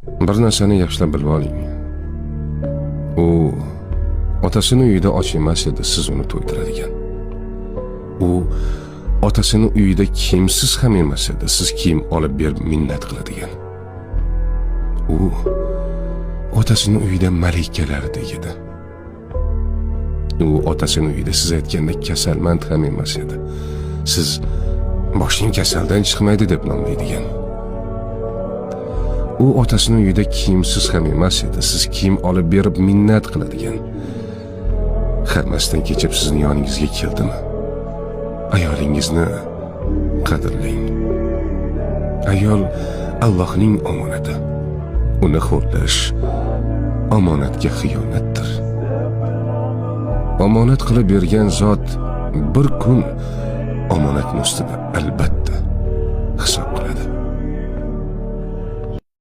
Bir narsani yaxshilab bilib oling. U otasini uyida och emas edi, siz uni to'ydiradigan. U otasini uyida kiyimsiz ham emas edi, siz kiyim olib berib minnat qiladigan. U otasini uyida malikalardek edi. U otasini uyida siz aytgandek kasalmand ham emas edi. Siz boshing kasaldan chiqmaydi deb nomlaydigan. U otasini uyida kiyimsiz ham emas edi. Siz kiyim olib berib minnat qiladigan. Hammasidan kechib sizning yoningizga keldimi? Ayolingizni qadrlang. Ayol Allohning omonati. Uni xo'rlash omonatga xiyonatdir. Omonat qilib bergan zot bir kun omonatning ustida albatta